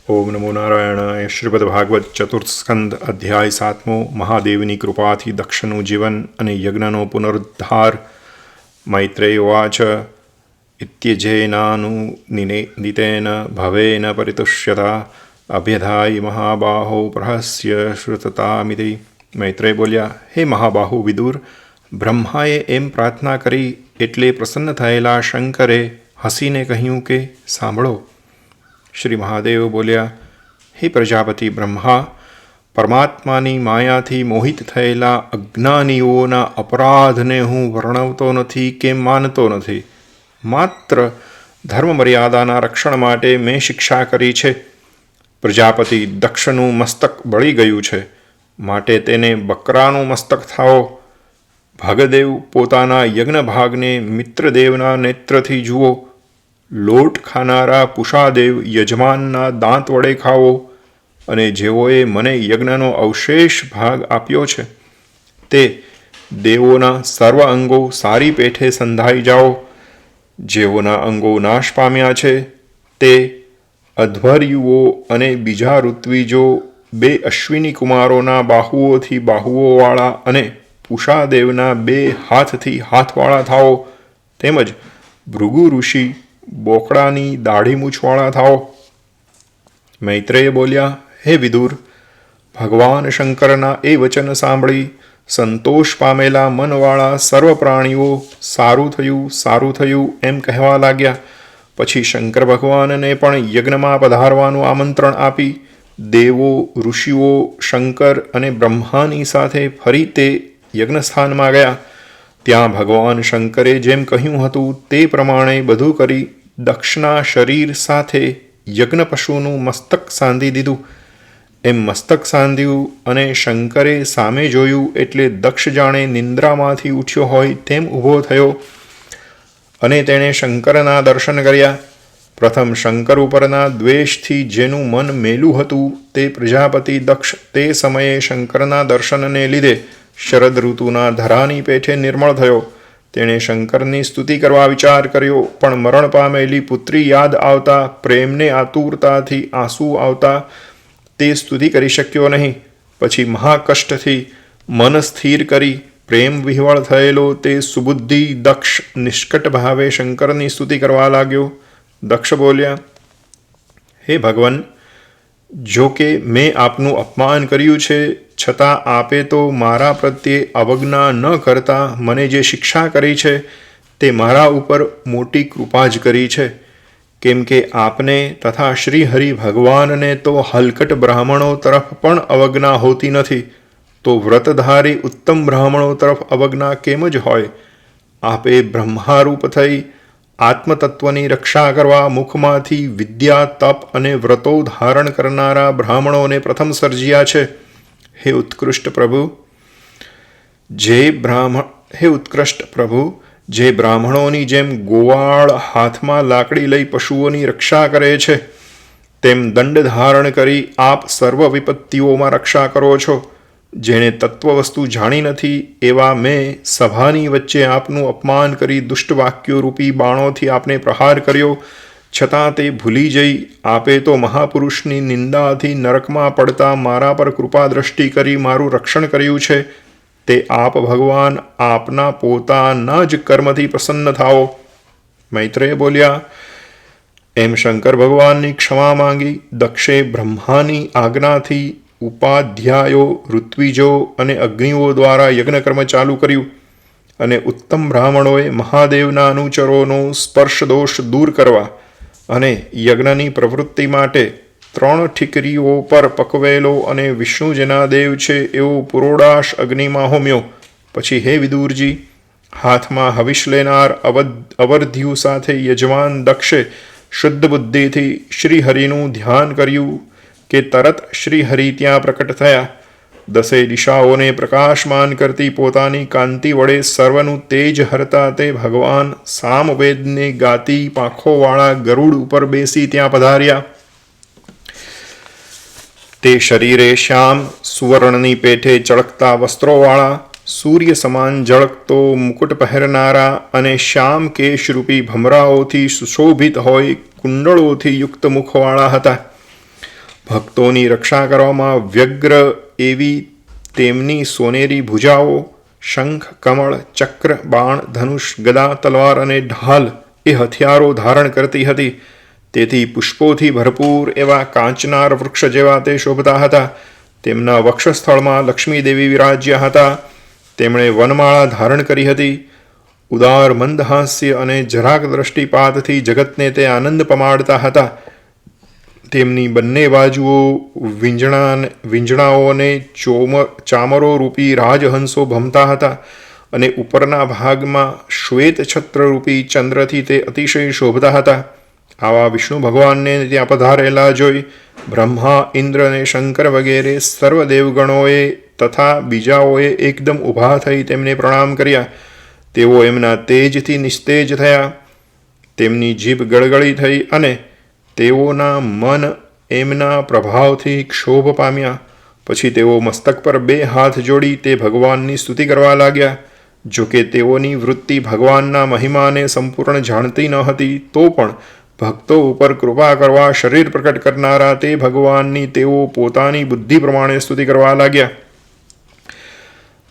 ઓમ નમો નારાયણાય. શ્રીમદ ભાગવત ચતુર્થ સ્કંદ અધ્યાય 7. મહાદેવની કૃપાથી દક્ષનું જીવન અને યજ્ઞનો પુનરુદ્ધાર. મૈત્રેય ઉવાચ. ઇત્યજેનાનુનિતેન ભવેન પરિતુષ્યતા અભ્યધાય મહાબાહો પ્રહસ્ય શ્રુતતામિતિ. મૈત્રેય બોલ્યા, હે મહાબાહુ વિદુર, બ્રહ્માએ એમ પ્રાર્થના કરી એટલે પ્રસન્ન થયેલા શંકરે હસીને કહ્યું કે સાંભળો. શ્રી મહાદેવ બોલ્યા, હે પ્રજાપતિ બ્રહ્મા, પરમાત્માની માયાથી મોહિત થયેલા અજ્ઞાનીઓના અપરાધને હું વર્ણવતો નથી કે માનતો નથી. માત્ર ધર્મ મર્યાદાના રક્ષણ માટે મેં શિક્ષા કરી છે. પ્રજાપતિ દક્ષનું મસ્તક બળી ગયું છે, માટે તેને બકરાનું મસ્તક થાઓ. ભાગદેવ પોતાના યજ્ઞ ભાગને મિત્રદેવના નેત્રથી જુઓ. લોટ ખાનારા પુષાદેવ યજમાનના દાંત વડે ખાવો. અને જેઓએ મને યજ્ઞનો અવશેષ ભાગ આપ્યો છે તે દેવોના સર્વ અંગો સારી પેઠે સંધાઈ જાઓ. જેઓના અંગો નાશ પામ્યા છે તે અધ્વર્યુઓ અને બીજા ઋત્વિજો, 2 અશ્વિની કુમારોના બાહુઓથી બાહુઓવાળા અને પુષાદેવના 2 હાથથી હાથવાળા થાઓ. તેમજ ભૃગુ ઋષિ બોકડાની દાઢી મૂછવાળા થાઓ. મૈત્રેય બોલ્યા, હે વિદુર, ભગવાન શંકરના એ વચન સાંભળી સંતોષ પામેલા મનવાળા સર્વ પ્રાણીઓ સારું થયું, સારું થયું એમ કહેવા લાગ્યા. પછી શંકર ભગવાનને પણ યજ્ઞમાં પધારવાનું આમંત્રણ આપી દેવો, ઋષિઓ, શંકર અને બ્રહ્માની સાથે ફરી તે યજ્ઞસ્થાનમાં ગયા. ત્યાં ભગવાન શંકરે જેમ કહ્યું હતું તે પ્રમાણે બધું કરી દક્ષના શરીર સાથે યજ્ઞ પશુનું મસ્તક સાંધી દીધું. એમ મસ્તક સાંધ્યું અને શંકરે સામે જોયું એટલે દક્ષ જાણે નિંદ્રામાંથી ઉઠ્યો હોય તેમ ઊભો થયો અને તેણે શંકરના દર્શન કર્યા. પ્રથમ શંકર ઉપરના દ્વેષથી જેનું મન મેલું હતું તે પ્રજાપતિ દક્ષ તે સમયે શંકરના દર્શનને લીધે શરદ ઋતુના ધરાની પેઠે નિર્મળ થયો. તેણે શંકરની સ્તુતિ કરવા વિચાર કર્યો, પણ મરણ પામેલી પુત્રી યાદ આવતા પ્રેમને આતુરતાથી આંસુ આવતા તે સ્તુતિ કરી શક્યો નહીં. પછી મહાકષ્ટથી મન સ્થિર કરી પ્રેમ વિહવળ થયેલો તે સુબુદ્ધિ દક્ષ નિષ્કટ ભાવે શંકરની સ્તુતિ કરવા લાગ્યો. દક્ષ બોલ્યા, હે ભગવાન, જો કે મેં આપનું અપમાન કર્યું છે છતાં આપે તો મારા પ્રત્યે અવજ્ઞા ન કરતા મને જે શિક્ષા કરી છે તે મારા ઉપર મોટી કૃપા જ કરી છે. કેમ કે આપને તથા શ્રી હરિ ભગવાનને તો હલકટ બ્રાહ્મણો તરફ પણ અવજ્ઞા હોતી નથી, તો વ્રતધારી ઉત્તમ બ્રાહ્મણો તરફ અવજ્ઞા કેમ જ હોય? આપે બ્રહ્મારૂપ થઈ આત્મતત્વની રક્ષા કરવા મુખમાંથી વિદ્યા, તપ અને વ્રતો ધારણ કરનારા બ્રાહ્મણોને પ્રથમ સર્જ્યા છે. હે ઉત્કૃષ્ટ પ્રભુ, જે બ્રાહ્મણોની જેમ ગોવાળ હાથમાં લાકડી લઈ પશુઓની રક્ષા કરે છે તેમ દંડ ધારણ કરી આપ સર્વ વિપત્તિઓમાં રક્ષા કરો છો. જેણે તત્વવસ્તુ જાણી નથી એવા મેં સભાની વચ્ચે આપનું અપમાન કરી દુષ્ટ વાક્યો રૂપી બાણોથી આપને પ્રહાર કર્યો, છતાં તે ભૂલી જઈ આપે તો મહાપુરુષની નિંદાથી નરકમાં પડતા મારા પર કૃપા દ્રષ્ટિ કરી મારું રક્ષણ કર્યું છે. તે આપ ભગવાન આપના પોતાના જ કર્મથી પ્રસન્ન થાઓ. મૈત્રેય બોલ્યા, એમ શંકર ભગવાનની ક્ષમા માંગી દક્ષે બ્રહ્માની આજ્ઞાથી ઉપાધ્યાયો, ઋત્વિજો અને અગ્નિઓ દ્વારા યજ્ઞકર્મ ચાલુ કર્યું. અને ઉત્તમ બ્રાહ્મણોએ મહાદેવના અનુચરોનો સ્પર્શ દોષ દૂર કરવા અને યજ્ઞની પ્રવૃત્તિ માટે 3 ઠીકરીઓ પર પકવેલો અને વિષ્ણુ જેના દેવ છે એવો પુરોડાશ અગ્નિમાં હોમ્યો. પછી હે વિદુરજી, હાથમાં હવિષ લેનાર અવર્ધ્યુ સાથે યજમાન દક્ષે શુદ્ધ બુદ્ધિથી શ્રીહરિનું ધ્યાન કર્યું કે તરત શ્રીહરિ ત્યાં પ્રકટ થયા. 10 દિશાઓને પ્રકાશમાન કરતી પોતાની કાંતિ વડે સર્વનું તેજ હરતા તે ભગવાન સામવેદને ગાતી પાંખોવાળા ગરુડ ઉપર બેસી ત્યાં પધાર્યા. તે શરીરે શ્યામ સુવર્ણની પેઠે ચળકતા વસ્ત્રોવાળા, સૂર્ય સમાન ઝળકતો મુકુટ પહેરનારા અને શ્યામ કેશરૂપી ભમરાઓથી સુશોભિત હોય કુંડળોથી યુક્ત મુખવાળા હતા. ભક્તોની રક્ષા કરવામાં વ્યગ્ર એવી તેમની સોનેરી ભુજાઓ, શંખ, કમળ, ચક્ર, બાણ, ધનુષ, ગદા, તલવાર અને ઢાલ એ હથિયારો ધારણ કરતી હતી. તેથી પુષ્પોથી ભરપૂર એવા કાંચનાર વૃક્ષ જેવા તે શોભતા હતા. તેમના વક્ષસ્થળમાં લક્ષ્મીદેવી વિરાજ્યા હતા. તેમણે વનમાળા ધારણ કરી હતી. ઉદાર મંદહાસ્ય અને જરાક દ્રષ્ટિપાતથી જગતને તે આનંદ પમાડતા હતા. તેમની બંને બાજુઓ વીંજણાઓને ચામરો રૂપી રાજહંસો ભમતા હતા અને ઉપરના ભાગમાં શ્વેત છત્રરૂપી ચંદ્રથી તે અતિશય શોભતા હતા. આવા વિષ્ણુ ભગવાનને ત્યાં પધારેલા જોઈ બ્રહ્મા, ઇન્દ્ર અને શંકર વગેરે સર્વ દેવગણોએ તથા બીજાઓએ એકદમ ઊભા થઈ તેમને પ્રણામ કર્યા. તેઓ એમના તેજથી નિસ્તેજ થયા. તેમની જીભ ગળગળી થઈ અને તેઓના મન એમના પ્રભાવથી ક્ષોભ પામ્યા. પછી તેઓ મસ્તક પર 2 હાથ જોડી તે ભગવાનની સ્તુતિ કરવા લાગ્યા. જોકે તેઓની વૃત્તિ ભગવાનના મહિમાને સંપૂર્ણ જાણતી ન હતી, તો પણ ભક્તો ઉપર કૃપા કરવા શરીર પ્રકટ કરનારા તે ભગવાનની તેઓ પોતાની બુદ્ધિ પ્રમાણે સ્તુતિ કરવા લાગ્યા.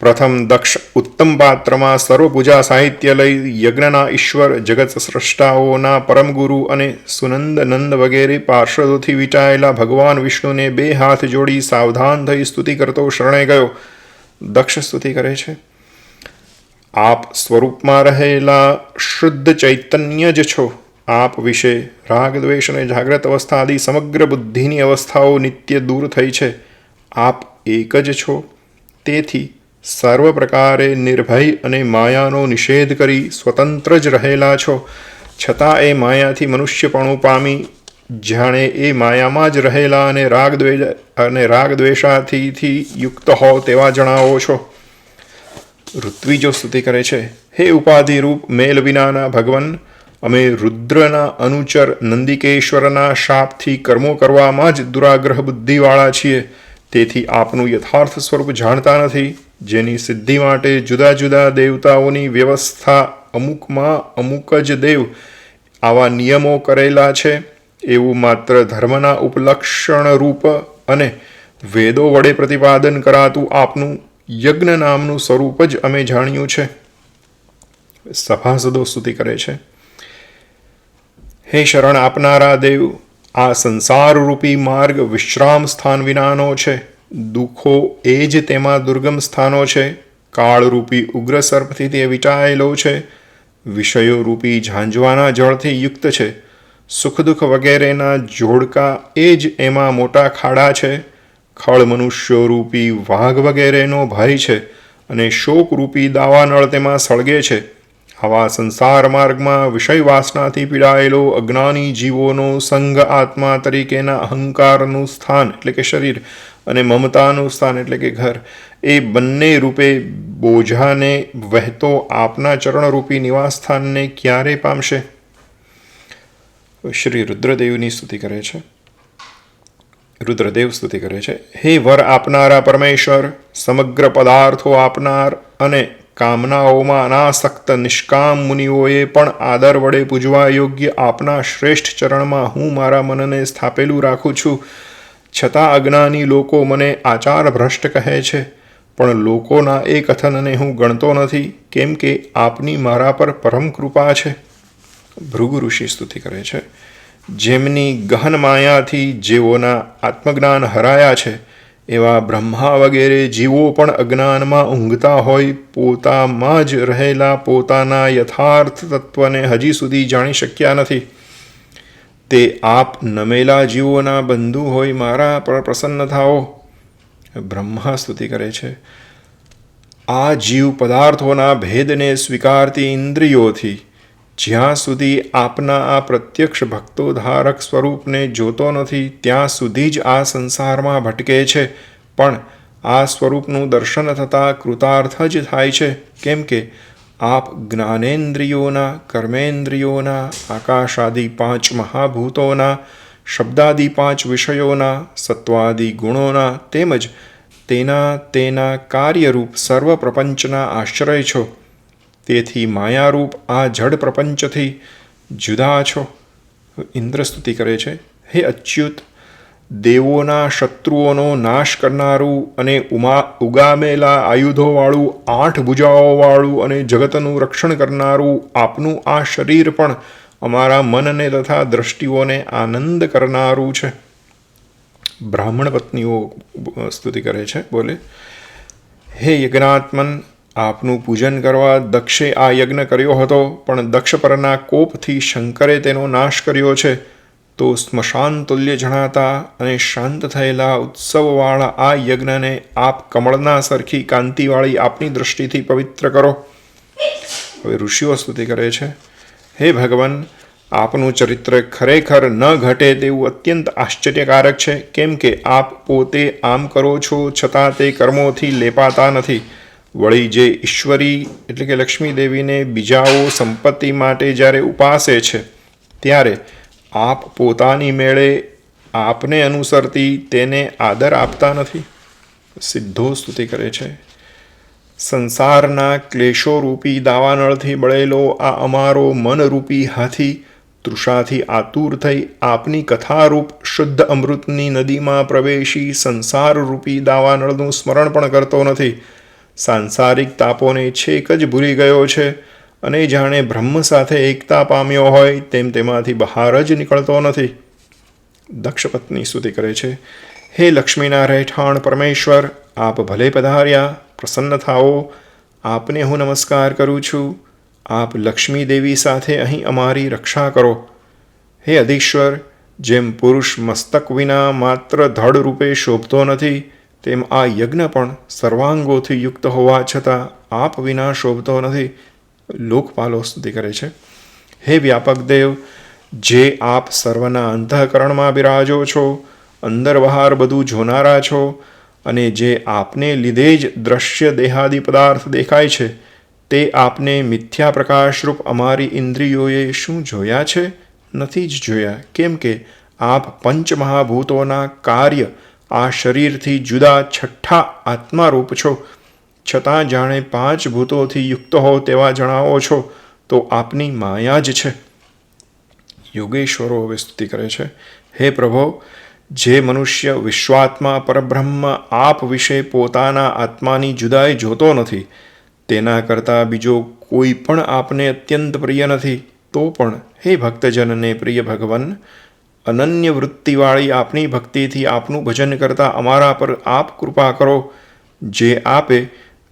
પ્રથમ દક્ષ ઉત્તમ પાત્રમાં સર્વ પૂજા સાહિત્ય લઈ યજ્ઞના ઈશ્વર, જગત સ્રષ્ટાઓના પરમગુરુ અને સુનંદ નંદ વગેરે પાર્ષદોથી વિચાયેલા ભગવાન વિષ્ણુને 2 હાથ જોડી સાવધાન થઈ સ્તુતિ કરતો શરણે ગયો. દક્ષ સ્તુતિ કરે છે: આપ સ્વરૂપમાં રહેલા શુદ્ધ ચૈતન્ય જ છો. આપ વિશે રાગ, દ્વેષ અને જાગ્રત અવસ્થા આદિ સમગ્ર બુદ્ધિની અવસ્થાઓ નિત્ય દૂર થઈ છે. આપ એક જ છો. તેથી સર્વ પ્રકારે નિર્ભય અને માયાનો નિષેધ કરી સ્વતંત્ર જ રહેલા છો. છતાં એ માયાથી મનુષ્યપણું પામી જાણે એ માયામાં જ રહેલા અને રાગદ્વેષાથી યુક્ત હોવ તેવા જણાવો છો. ઋત્વિજો સ્તુતિ કરે છે: હે ઉપાધિરૂપ મેલ વિનાના ભગવાન, અમે રુદ્રના અનુચર નંદિકેશ્વરના શાપથી કર્મો કરવામાં જ દુરાગ્રહ બુદ્ધિવાળા છીએ. તેથી આપનું યથાર્થ સ્વરૂપ જાણતા નથી. જેની સિદ્ધિ માટે જુદા જુદા દેવતાઓની વ્યવસ્થા અમુકમાં અમુક જ દેવ આવા નિયમો કરેલા છે, એવું માત્ર ધર્મના ઉપલક્ષણ રૂપ અને વેદો વડે પ્રતિપાદન કરાતું આપનું યજ્ઞ નામનું સ્વરૂપ જ અમે જાણ્યું છે. સભાસદો સ્તુતિ કરે છે: હે શરણ આપનારા દેવ, આ સંસારરૂપી માર્ગ વિશ્રામ સ્થાન વિનાનો છે. દુઃખો એ જ તેમાં દુર્ગમ સ્થાનો છે. કાળરૂપી ઉગ્ર સર્પથી તે વિટાયેલો છે. વિષયોરૂપી ઝાંઝવાના જળથી યુક્ત છે. સુખ દુઃખ વગેરેના જોડકા એ જ એમાં મોટા ખાડા છે. ખળ મનુષ્યોરૂપી વાઘ વગેરેનો ભય છે અને શોકરૂપી દાવાનળ તેમાં સળગે છે. આવા સંસાર માર્ગમાં વિષય વાસનાથી પીડાયેલો અજ્ઞાની જીવોનો સંઘ આત્મા તરીકેના અહંકારનું સ્થાન એટલે કે શરીર અને મમતાનું સ્થાન એટલે કે ઘર, એ બંને રૂપે બોજાને વહેતો આપના ચરણરૂપી નિવાસ સ્થાનને ક્યારે પામશે? શ્રી રુદ્રદેવની સ્તુતિ કરે છે. રુદ્રદેવ સ્તુતિ કરે છે: હે વર આપનારા પરમેશ્વર, સમગ્ર પદાર્થો આપનાર અને કામનાઓમાં અનાસક્ત નિષ્કામ મુનિઓએ પણ આદર વડે પૂજવા યોગ્ય આપના શ્રેષ્ઠ ચરણમાં હું મારા મનને સ્થાપેલું રાખું છું. છતાં અજ્ઞાની લોકો મને આચાર ભ્રષ્ટ કહે છે, પણ લોકોના એ કથનને હું ગણતો નથી, કેમ કે આપની મારા પર પરમ કૃપા છે. ભૃગુ ઋષિ સ્તુતિ કરે છે: જેમની ગહન માયાથી જેઓના આત્મજ્ઞાન હરાયા છે, એવા બ્રહ્મા વગેરે જીવો પણ અજ્ઞાનમાં ઊંઘતા હોય પોતામાં જ રહેલા પોતાના યથાર્થ તત્વને હજી સુધી જાણી શક્યા નથી. તે આપ નમેલા જીવોના બંધુ હોય મારા પર પ્રસન્ન થાઓ. બ્રહ્મા સ્તુતિ કરે છે: આ જીવ પદાર્થોના ભેદને સ્વીકારતી ઇન્દ્રિયોથી જ્યાં સુધી આપના આ પ્રત્યક્ષ ભક્તોદ્ધારક સ્વરૂપને જોતો નથી ત્યાં સુધી જ આ સંસારમાં ભટકે છે. પણ આ સ્વરૂપનું દર્શન થતાં કૃતાર્થ જ થાય છે, કેમ કે આપ જ્ઞાનેન્દ્રિયોના, કર્મેન્દ્રિયોના, આકાશાદિ 5 મહાભૂતોના, શબ્દાદિ 5 વિષયોના, સત્વાદિ ગુણોના તેમજ તેના કાર્યરૂપ સર્વ પ્રપંચના આશ્રય છો. તેથી માયારૂપ આ જડ પ્રપંચથી જુદા છો. ઇન્દ્ર સ્તુતિ કરે છે: હે અચ્યુત, દેવોના શત્રુઓનો નાશ કરનારું અને ઉગામેલા આયુધોવાળું 8 ભુજાઓવાળું અને જગતનું રક્ષણ કરનારું આપનું આ શરીર પણ અમારા મનને તથા દ્રષ્ટિઓને આનંદ કરનારું છે. બ્રાહ્મણ પત્નીઓ સ્તુતિ કરે છે, બોલે, હે યજ્ઞાત્મન, આપનું પૂજન કરવા દક્ષે આ યજ્ઞ કર્યો હતો, પણ દક્ષ પરના કોપથી શંકરે તેનો નાશ કર્યો છે. તો સ્મશાન તુલ્ય જણાતા અને શાંત થયેલા ઉત્સવવાળા આ યજ્ઞને આપ કમળના સરખી કાંતિવાળી આપની દૃષ્ટિથી પવિત્ર કરો. હવે ઋષિઓ સ્તુતિ કરે છે, હે ભગવાન, આપનું ચરિત્ર ખરેખર ન ઘટે તેવું અત્યંત આશ્ચર્યકારક છે. કેમ કે આપ પોતે આમ કરો છો છતાં તે કર્મોથી લેપાતા નથી. વળી જે ઈશ્વરી એટલે કે લક્ષ્મી દેવીને બીજાઓ સંપત્તિ માટે જ્યારે ઉપાસે છે ત્યારે આપ પોતાની મેળે આપને અનુસરતી તેને આદર આપતા નથી. સિદ્ધો સ્તુતિ કરે છે, સંસારના ક્લેશોરૂપી દાવાનળથી બળેલો આ અમારો મનરૂપી હાથી તૃષાથી આતુર થઈ આપની કથારૂપ શુદ્ધ અમૃતની નદીમાં પ્રવેશી સંસારરૂપી દાવાનળનું સ્મરણ પણ કરતો નથી. સાંસારિક તાપોને છેક જ ભૂલી ગયો છે અને જાણે બ્રહ્મ સાથે એકતા પામ્યો હોય તેમ તેમાંથી બહાર જ નીકળતો નથી. દક્ષપત્ની સ્તુતિ કરે છે, હે લક્ષ્મીના રહેઠાણ પરમેશ્વર, આપ ભલે પધાર્યા, પ્રસન્ન થાઓ. આપને હું નમસ્કાર કરું છું. આપ લક્ષ્મી દેવી સાથે અહીં અમારી રક્ષા કરો. હે અધીશ્વર, જેમ પુરુષ મસ્તક વિના માત્ર ધડ રૂપે શોભતો નથી, તેમ આ યજ્ઞ પણ સર્વાંગોથી યુક્ત હોવા છતાં આપ વિના શોભતો નથી. લોકપાલો સ્તુતિ કરે છે, હે વ્યાપક દેવ, જે આપ સર્વના અંતઃકરણમાં બિરાજો છો, અંદર બહાર બધું જોનારા છો, અને જે આપને લીધે જ દ્રશ્ય દેહાદિ પદાર્થ દેખાય છે, તે આપને મિથ્યા પ્રકાશરૂપ અમારી ઇન્દ્રિયોએ શું જોયા છે? નથી જ જોયા. કેમ કે આપ પંચમહાભૂતોના કાર્ય આ શરીરથી જુદા છઠ્ઠા આત્મારૂપ છો, છતાં જાણે 5 ભૂતોથી યુક્ત હો તેવા જણાવો છો, તો આપની માયા જ છે. યોગેશ્વરો હવે સ્તુતિ કરે છે, હે પ્રભો, જે મનુષ્ય વિશ્વાત્મા પરબ્રહ્મ આપ વિશે પોતાના આત્માની જુદાઈ જોતો નથી, તેના કરતાં બીજો કોઈ પણ આપને અત્યંત પ્રિય નથી. તો પણ હે ભક્તજનને પ્રિય ભગવાન, અનન્ય વૃત્તિવાળી આપની ભક્તિથી આપનું ભજન કરતા અમારા પર આપ કૃપા કરો. જે આપે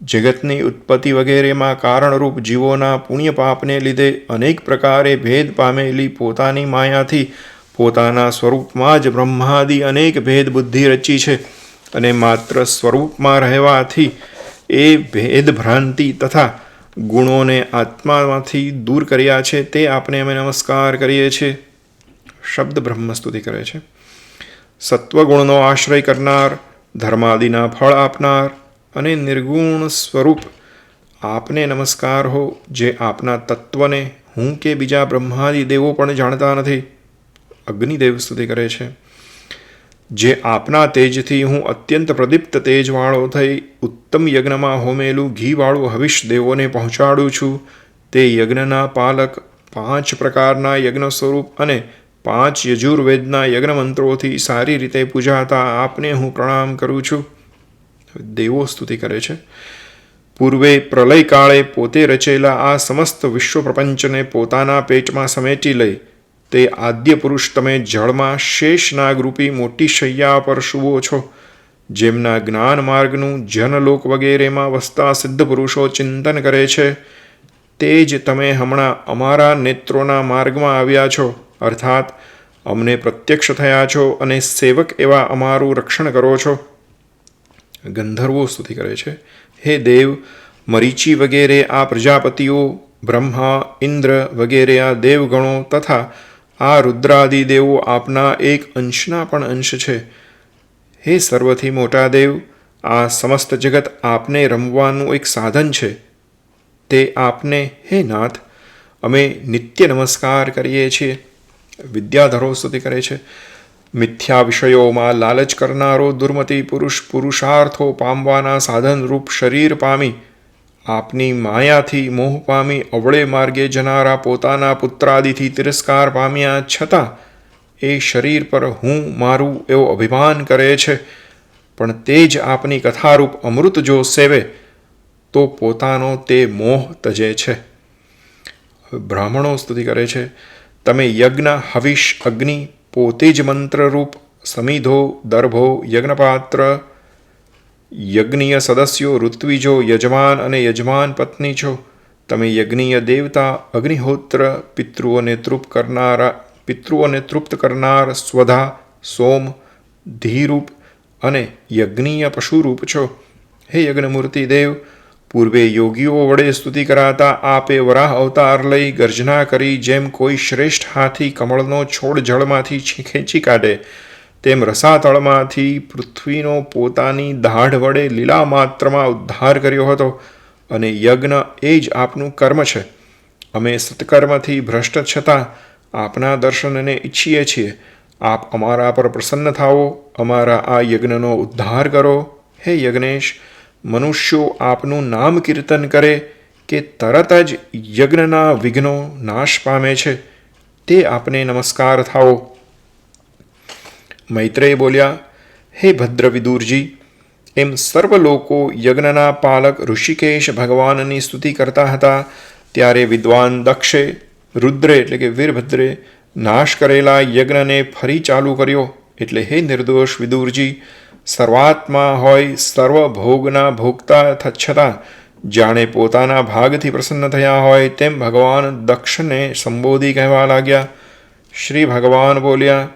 જગતની ઉત્પત્તિ વગેરેમાં કારણરૂપ જીવોના પુણ્ય પાપને લીધે અનેક પ્રકારે ભેદ પામેલી પોતાની માયાથી પોતાના સ્વરૂપમાં જ બ્રહ્માદિ અનેક ભેદ બુદ્ધિ રચી છે, અને માત્ર સ્વરૂપમાં રહેવાથી એ ભેદ ભ્રાંતિ તથા ગુણોને આત્મામાંથી દૂર કર્યા છે, તે આપને અમે નમસ્કાર કરીએ છીએ. શબ્દ બ્રહ્મ સ્તુતિ કરે છે, સત્વગુણનો આશ્રય કરનાર, ધર્માદિના ફળ આપનાર અને નિર્ગુણ સ્વરૂપ આપને નમસ્કાર હો, જે આપના તત્વને હું કે બીજા બ્રહ્માદિ દેવો પણ જાણતા નથી. અગ્નિદેવ સ્તુતિ કરે છે, જે આપના તેજથી હું અત્યંત પ્રદીપ્ત તેજવાળો થઈ ઉત્તમ યજ્ઞમાં હોમેલું ઘીવાળું હવિષ દેવોને પહોંચાડું છું. તે યજ્ઞના પાલક 5 પ્રકારના યજ્ઞ સ્વરૂપ અને 5 યજુર્વેદના યજ્ઞ મંત્રોથી સારી રીતે પૂજાતા આપને હું પ્રણામ કરું છું. દેવો સ્તુતિ કરે છે, પૂર્વે પ્રલય કાળે પોતે રચેલા આ સમસ્ત વિશ્વ પ્રપંચને પોતાના પેટમાં સમેટી લઈ તે આદ્ય પુરુષ તમે જળમાં શેષનાગરૂપી મોટી શૈયા પર સૂવો છો. જેમના જ્ઞાન માર્ગનું જનલોક વગેરેમાં વસતા સિદ્ધ પુરુષો ચિંતન કરે છે, તે જ તમે હમણાં અમારા નેત્રોના માર્ગમાં આવ્યા છો, અર્થાત અમને પ્રત્યક્ષ થયા છો અને સેવક એવા અમારું રક્ષણ કરો છો. ગંધર્વો સ્તુતિ કરે છે, હે દેવ, મરીચી વગેરે આ પ્રજાપતિઓ, બ્રહ્મા, ઇન્દ્ર વગેરે આ દેવગણો તથા આ રુદ્રાદિ દેવો આપના એક અંશના પણ અંશ છે. હે સર્વથી મોટા દેવ, આ સમસ્ત જગત આપને રમવાનું એક સાધન છે, તે આપને હે નાથ અમે નિત્ય નમસ્કાર કરીએ છીએ. વિદ્યાધરો સ્તુતિ કરે છે, મિથ્યા વિષયોમાં લાલચ કરનારો દુર્મતી પુરુષ પુરુષાર્થો પામવાના સાધનરૂપ શરીર પામી આપની માયાથી મોહ પામી અવળે માર્ગે જનારા પોતાના પુત્રાદિથી તિરસ્કાર પામ્યા છતાં એ શરીર પર હું મારું એવો અભિમાન કરે છે, પણ તે જ આપની કથારૂપ અમૃત જો સેવે તો પોતાનો તે મોહ તજે છે. બ્રાહ્મણો સ્તુતિ કરે છે. તમે યજ્ઞ, હવિષ, અગ્નિ, પોતે જ મંત્રરૂપ, સમિધો, દર્ભો, યજ્ઞપાત્ર, યજ્ઞીય સદસ્યો, ઋત્વિજો, યજમાન અને યજમાન પત્ની છો. તમે યજ્ઞીય દેવતા, અગ્નિહોત્ર, પિતૃઓને તૃપ્ત કરનાર સ્વધા, સોમ, ધીરૂપ અને યજ્ઞીય પશુરૂપ છો. હે યજ્ઞમૂર્તિ દેવ, પૂર્વે યોગીઓ વડે સ્તુતિ કરાતા આપે વરાહ અવતાર લઈ ગર્જના કરી જેમ કોઈ શ્રેષ્ઠ હાથી કમળનો છોડ જળમાંથી ખેંચી કાઢે, તેમ રસાતળમાંથી પૃથ્વીનો પોતાની દાઢ વડે લીલા માત્રમાં ઉદ્ધાર કર્યો હતો, અને યજ્ઞ એ જ આપનું કર્મ છે. અમે સત્કર્મથી ભ્રષ્ટ છતાં આપના દર્શનને ઈચ્છીએ છીએ. આપ અમારા પર પ્રસન્ન થાઓ, અમારા આ યજ્ઞનો ઉદ્ધાર કરો. હે યજ્ઞેશ, મનુષ્યો આપનું નામ કીર્તન કરે કે તરત જ યજ્ઞના વિઘ્નો નાશ પામે છે, તે આપને નમસ્કાર થાઓ. મૈત્રેય બોલ્યા, હે ભદ્ર વિદુરજી, એમ સર્વ લોકો યજ્ઞના પાલક ઋષિકેશ ભગવાનની સ્તુતિ કરતા હતા, ત્યારે વિદ્વાન દક્ષે, રુદ્રે એટલે કે વીરભદ્રે નાશ કરેલા યજ્ઞને ફરી ચાલુ કર્યો. એટલે હે નિર્દોષ વિદુરજી, સર્વાત્મા હોય, સર્વ ભોગના ભોગતા છતાં જાણે પોતાના ભાગથી પ્રસન્ન થયા હોય તેમ ભગવાન દક્ષને સંબોધી કહેવા લાગ્યા. શ્રી ભગવાન બોલ્યા,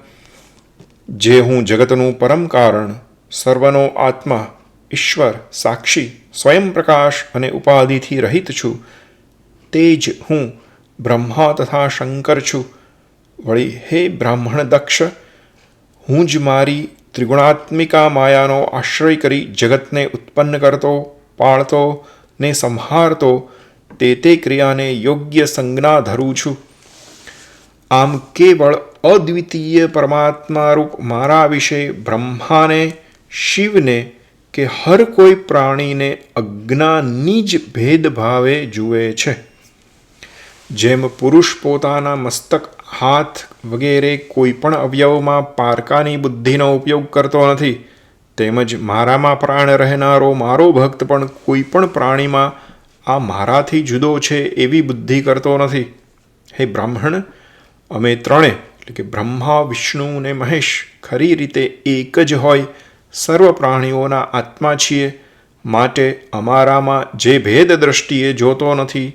જે હું જગતનું પરમ કારણ, સર્વનો આત્મા, ઈશ્વર, સાક્ષી, સ્વયં પ્રકાશ અને ઉપાધિથી રહિત છું, તે જ હું બ્રહ્મા તથા શંકર છું. વળી હે બ્રાહ્મણ દક્ષ, હું જ મારી ત્રિગુણાત્મિકા માયાનો આશ્રય કરી જગતને ઉત્પન્ન કરતો, પાળતો ને સંહારતો તે ક્રિયાને યોગ્ય સંજ્ઞા ધરું છું. આમ કેવળ અદ્વિતીય પરમાત્મારૂપ મારા વિશે બ્રહ્માને, શિવને કે હર કોઈ પ્રાણીને અજ્ઞાની જ ભેદભાવે જુએ છે. જેમ પુરુષ પોતાના મસ્તક, હાથ વગેરે કોઈ પણ અવયવમાં પારકાની બુદ્ધિનો ઉપયોગ કરતો નથી, તેમજ મારામાં પ્રાણ રહેનારો મારો ભક્ત પણ કોઈ પણ પ્રાણીમાં આ મારાથી જુદો છે એવી બુદ્ધિ કરતો નથી. હે બ્રાહ્મણ, અમે ત્રણે એટલે કે બ્રહ્મા, વિષ્ણુ અને મહેશ ખરી રીતે એક જ હોય સર્વ પ્રાણીઓના આત્મા છીએ, માટે અમારામાં જે ભેદ દ્રષ્ટિએ જોતો નથી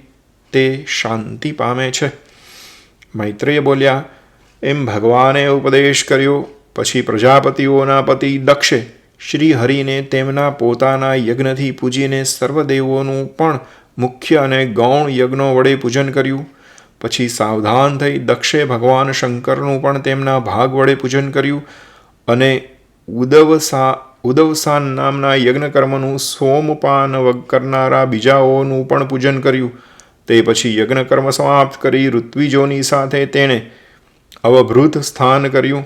તે શાંતિ પામે છે. મૈત્રેય બોલ્યા, એમ ભગવાને ઉપદેશ કર્યો. પછી પ્રજાપતિઓના પતિ દક્ષે શ્રી હરિને તેમના પોતાના યજ્ઞથી પૂજીને સર્વદેવોનું પણ મુખ્ય અને ગૌણ યજ્ઞો વડે પૂજન કર્યું. પછી સાવધાન થઈ દક્ષે ભગવાન શંકરનું પણ તેમના ભાગ વડે પૂજન કર્યું, અને ઉદવસાન નામના યજ્ઞકર્મનું સોમપાન કરનારા બીજાઓનું પણ પૂજન કર્યું. તે પછી યજ્ઞકર્મ સમાપ્ત કરી ઋત્વિજોની સાથે તેણે અવભૃત સ્થાન કર્યું.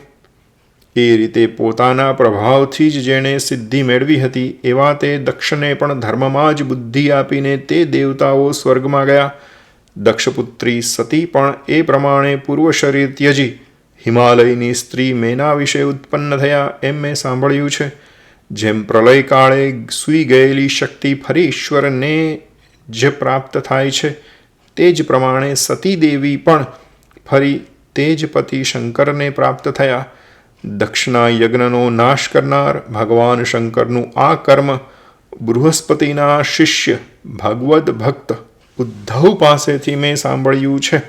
એ રીતે પોતાના પ્રભાવથી જ જેણે સિદ્ધિ મેળવી હતી એવા તે દક્ષને પણ ધર્મમાં જ બુદ્ધિ આપીને તે દેવતાઓ સ્વર્ગમાં ગયા. દક્ષપુત્રી સતી પણ એ પ્રમાણે પૂર્વ શરીર ત્યજી હિમાલયની સ્ત્રી મેના વિશે ઉત્પન્ન થયા એમ મેં સાંભળ્યું છે. જેમ પ્રલય કાળે સૂઈ ગયેલી શક્તિ ફરી ઈશ્વરને જ પ્રાપ્ત થાય છે, તે જ પ્રમાણે સતી દેવી પણ ફરી તે જ પતિ શંકરને પ્રાપ્ત થયા. દક્ષના યજ્ઞનો નાશ કરનાર ભગવાન શંકરનું આ કર્મ બૃહસ્પતિના શિષ્ય ભગવદ ભક્ત ઉદ્ધવ પાસેથી મેં સાંભળ્યું છે.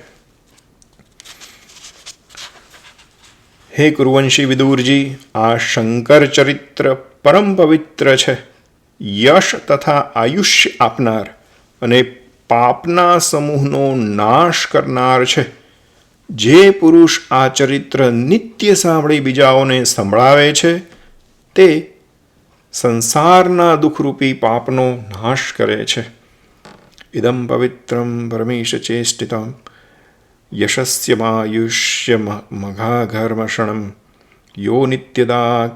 હે કુરુવંશી વિદુરજી, આ શંકર ચરિત્ર પરમ પવિત્ર છે, યશ તથા આયુષ્ય આપનાર અને પાપના સમૂહનો નાશ કરનાર છે. જે પુરુષ આ ચરિત્ર નિત્ય સાંભળી બીજાઓને સંભળાવે છે તે સંસારના દુઃખરૂપી પાપનો નાશ કરે છે. ઇદમ પવિત્રમ પરમેશ ચેષ્ટિતમ યશસ્યમાયુષ્ય મઘાઘર્મષણમ યો નિત્યદા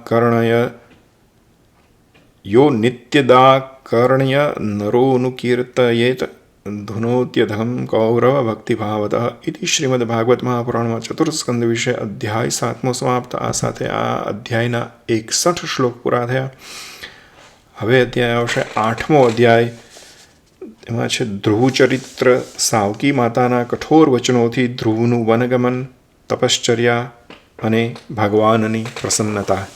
કર્ણય નરોનુકીર્તયેત ધુનોત્યધમ કૌરવ ભક્તિભાવત ઇતિ શ્રીમદ ભાગવત મહાપુરાણમાં ચતુર્સ્કંદ વિશે અધ્યાય 7મો સમાપ્ત. આ સાથે આ અધ્યાયના 61 શ્લોક પૂરા થયા. હવે અધ્યાય આવશે 8મો અધ્યાય. એમાં છે ધ્રુવચરિત્ર. સાવકી માતાના કઠોર વચનોથી ધ્રુવનું વનગમન, તપશ્ચર્યા અને ભગવાનની પ્રસન્નતા.